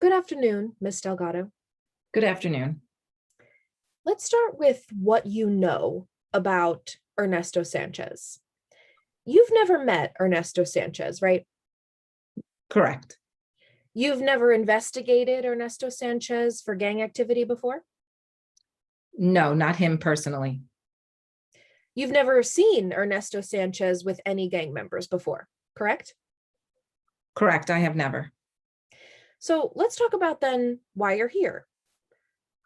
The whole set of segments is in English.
Good afternoon, Miss Delgado. Good afternoon. Let's start with what you know about Ernesto Sanchez. You've never met Ernesto Sanchez, right? Correct. You've never investigated Ernesto Sanchez for gang activity before? No, not him personally. You've never seen Ernesto Sanchez with any gang members before, correct? Correct. I have never. So let's talk about then why you're here.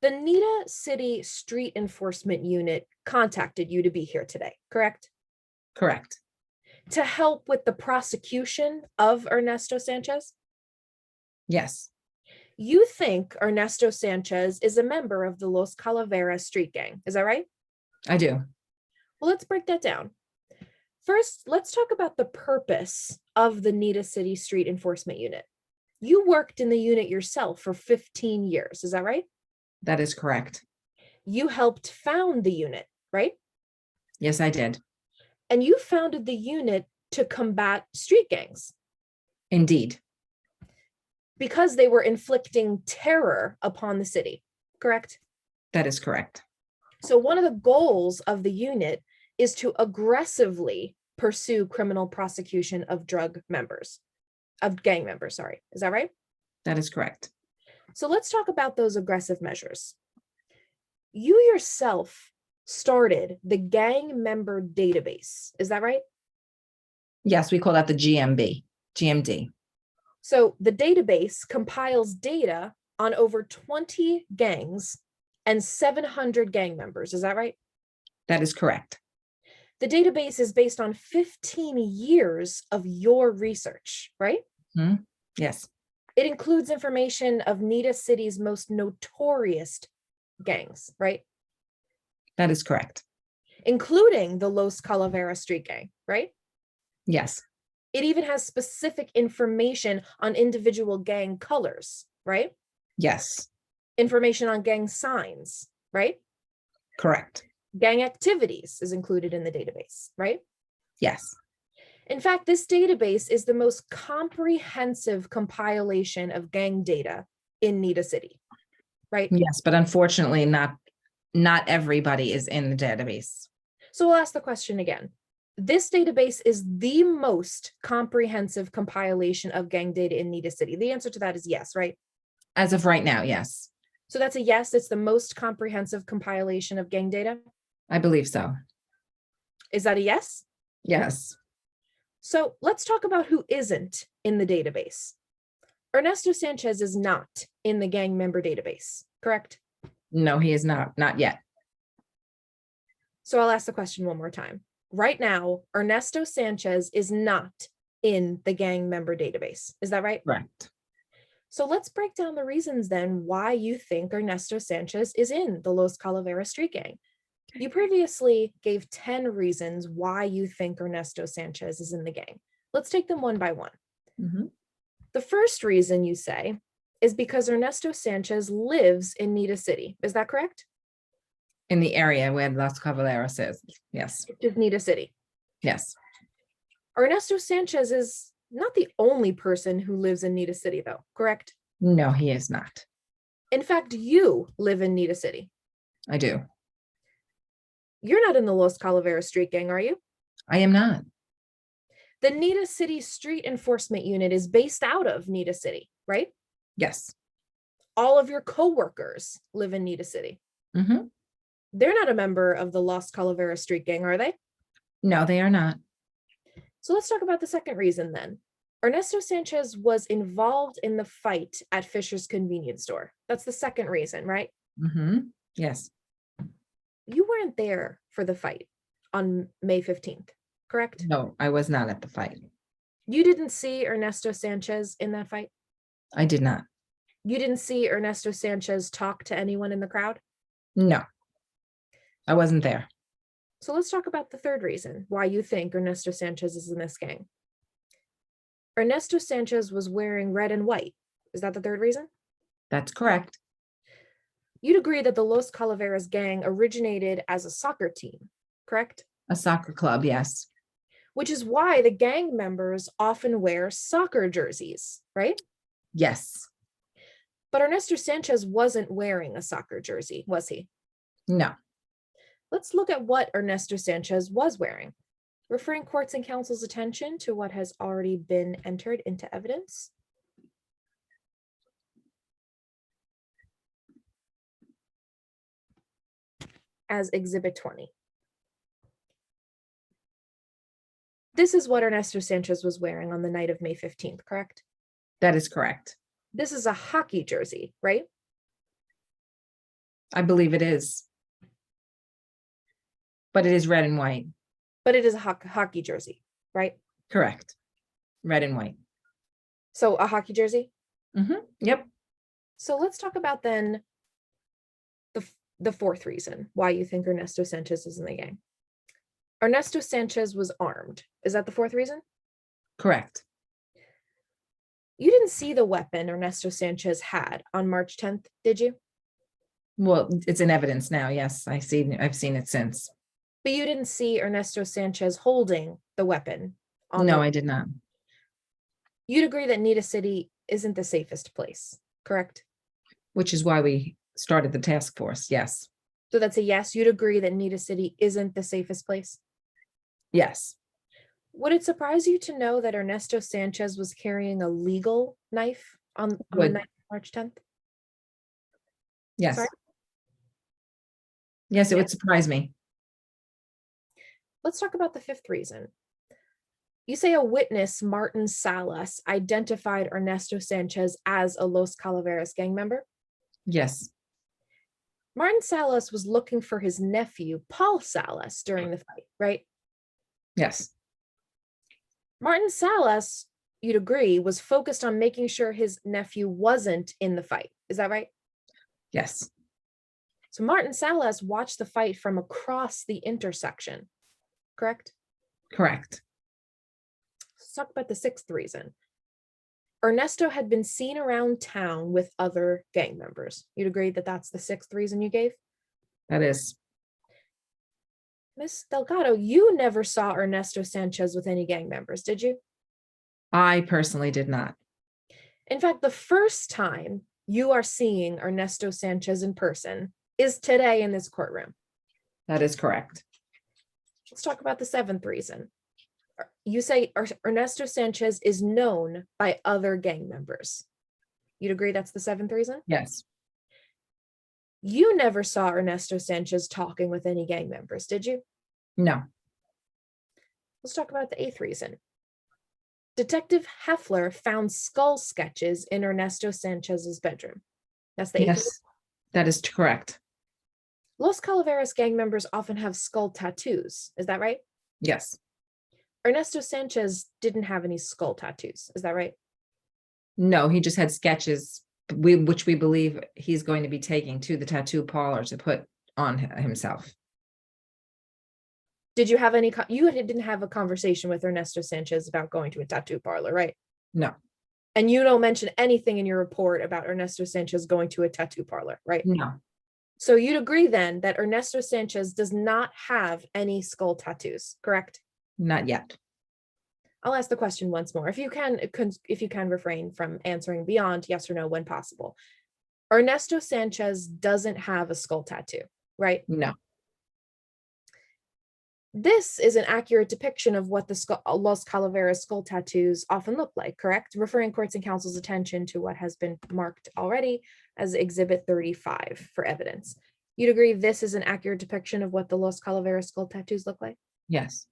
The Nita City Street Enforcement Unit contacted you to be here today, correct? Correct. To help with the prosecution of Ernesto Sanchez? Yes. You think Ernesto Sanchez is a member of the Los Calaveras street gang, is that right? I do. Well, let's break that down. First, let's talk about the purpose of the Nita City Street Enforcement Unit. You worked in the unit yourself for 15 years, is that right? That is correct. You helped found the unit, right? Yes, I did. And you founded the unit to combat street gangs Indeed. because they were inflicting terror upon the city, correct? That is correct. So one of the goals of the unit is to aggressively pursue criminal prosecution of gang members, sorry. Is that right? That is correct. So let's talk about those aggressive measures. You yourself started the gang member database. Is that right? Yes, we call that the GMD. So the database compiles data on over 20 gangs and 700 gang members. Is that right? That is correct. The database is based on 15 years of your research, right? Yes. It includes information of Nita City's most notorious gangs, right? That is correct. Including the Los Calaveras street gang, right? Yes. It even has specific information on individual gang colors, right? Yes. Information on gang signs, right? Correct. Gang activities is included in the database, right? Yes. In fact, this database is the most comprehensive compilation of gang data in Nita City, right? Yes, but unfortunately, not everybody is in the database. So we'll ask the question again. This database is the most comprehensive compilation of gang data in Nita City. The answer to that is yes, right? As of right now, yes. So that's a yes, it's the most comprehensive compilation of gang data? I believe so. Is that a yes? Yes. So let's talk about who isn't in the database. Ernesto Sanchez is not in the gang member database, correct? No, he is not yet. So I'll ask the question one more time. Right now, Ernesto Sanchez is not in the gang member database. Is that right? Correct. So let's break down the reasons then why you think Ernesto Sanchez is in the Los Calaveras street gang. You previously gave 10 reasons why you think Ernesto Sanchez is in the gang. Let's take them one by one. The first reason you say is because Ernesto Sanchez lives in Nita City. Is that correct? In the area where Los Cavaleros is. Yes. Which is Nita City. Yes. Ernesto Sanchez is not the only person who lives in Nita City, though, correct? No, he is not. In fact, you live in Nita City. I do. You're not in the Los Calaveras street gang, are you? I am not. The Nita City Street Enforcement Unit is based out of Nita City, right? Yes. All of your coworkers live in Nita City. They're not a member of the Los Calaveras street gang, are they? No, they are not. So let's talk about the second reason then. Ernesto Sanchez was involved in the fight at Fisher's convenience store. That's the second reason, right? Yes. You weren't there for the fight on May 15th, correct? No, I was not at the fight. You didn't see Ernesto Sanchez in that fight? I did not. You didn't see Ernesto Sanchez talk to anyone in the crowd? No, I wasn't there. So let's talk about the third reason why you think Ernesto Sanchez is in this gang. Ernesto Sanchez was wearing red and white. Is that the third reason? That's correct. You'd agree that the Los Calaveras gang originated as a soccer team, correct? A soccer club, yes. Which is why the gang members often wear soccer jerseys, right? Yes. But Ernesto Sanchez wasn't wearing a soccer jersey, was he? No. Let's look at what Ernesto Sanchez was wearing. Referring courts and counsel's attention to what has already been entered into evidence. As Exhibit 20. This is what Ernesto Sanchez was wearing on the night of May 15th, correct? That is correct. This is a hockey jersey, right? I believe it is. But it is red and white. But it is a hockey jersey, right? Correct. Red and white. So a hockey jersey? Yep. So let's talk about then the fourth reason why you think Ernesto Sanchez is in the gang. Ernesto Sanchez was armed. Is that the fourth reason? Correct. You didn't see the weapon Ernesto Sanchez had on March 10th, did you? Well, it's in evidence now. Yes, I've seen it since. But you didn't see Ernesto Sanchez holding the weapon. No, I did not. You'd agree that Nita City isn't the safest place, correct? Which is why we started the task force. Yes. So that's a yes. You'd agree that Nita City isn't the safest place? Yes. Would it surprise you to know that Ernesto Sanchez was carrying a legal knife on the night of March 10th? Yes. Sorry? Yes, it would surprise me. Let's talk about the fifth reason. You say a witness, Martin Salas, identified Ernesto Sanchez as a Los Calaveras gang member? Yes. Martin Salas was looking for his nephew, Paul Salas, during the fight, right? Yes. Martin Salas, you'd agree, was focused on making sure his nephew wasn't in the fight. Is that right? Yes. So Martin Salas watched the fight from across the intersection, correct? Correct. Let's talk about the sixth reason. Ernesto had been seen around town with other gang members. You'd agree that that's the sixth reason you gave? That is. Miss Delgado, you never saw Ernesto Sanchez with any gang members, did you? I personally did not. In fact, the first time you are seeing Ernesto Sanchez in person is today in this courtroom. That is correct. Let's talk about the seventh reason. You say Ernesto Sanchez is known by other gang members. You'd agree that's the seventh reason? Yes. You never saw Ernesto Sanchez talking with any gang members, did you? No. Let's talk about the eighth reason. Detective Heffler found skull sketches in Ernesto Sanchez's bedroom. That's the eighth reason? Yes, that is correct. Los Calaveras gang members often have skull tattoos. Is that right? Yes. Ernesto Sanchez didn't have any skull tattoos. Is that right? No, he just had sketches, which we believe he's going to be taking to the tattoo parlor to put on himself. Did you have any, you didn't have a conversation with Ernesto Sanchez about going to a tattoo parlor, right? No. And you don't mention anything in your report about Ernesto Sanchez going to a tattoo parlor, right? No. So you'd agree then that Ernesto Sanchez does not have any skull tattoos, correct? Not yet. I'll ask the question once more. If you can refrain from answering beyond yes or no when possible. Ernesto Sanchez doesn't have a skull tattoo, right? No. This is an accurate depiction of what the Los Calaveras skull tattoos often look like, correct? Referring courts and counsel's attention to what has been marked already as Exhibit 35 for evidence. You'd agree this is an accurate depiction of what the Los Calaveras skull tattoos look like? Yes.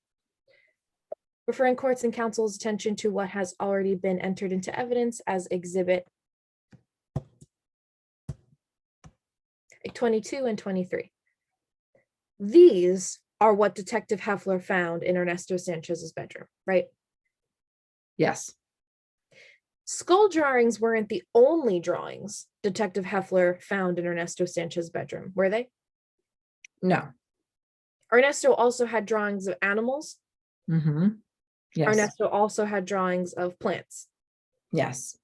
Referring courts and counsel's attention to what has already been entered into evidence as Exhibit 22 and 23. These are what Detective Heffler found in Ernesto Sanchez's bedroom, right? Yes. Skull drawings weren't the only drawings Detective Heffler found in Ernesto Sanchez's bedroom, were they? No. Ernesto also had drawings of animals. Mm-hmm. Yes. Ernesto also had drawings of plants. Yes.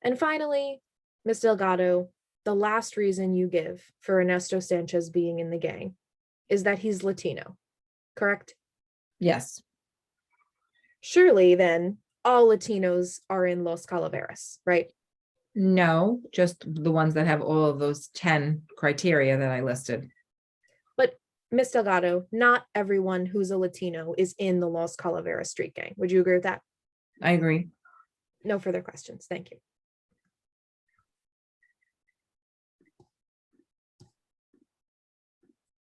And finally, Ms. Delgado, the last reason you give for Ernesto Sanchez being in the gang is that he's Latino, correct? Yes. Surely then all Latinos are in Los Calaveras, right? No, just the ones that have all of those 10 criteria that I listed. But Miss Delgado, not everyone who's a Latino is in the Los Calaveras street gang. Would you agree with that? I agree. No further questions. Thank you.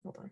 Hold on.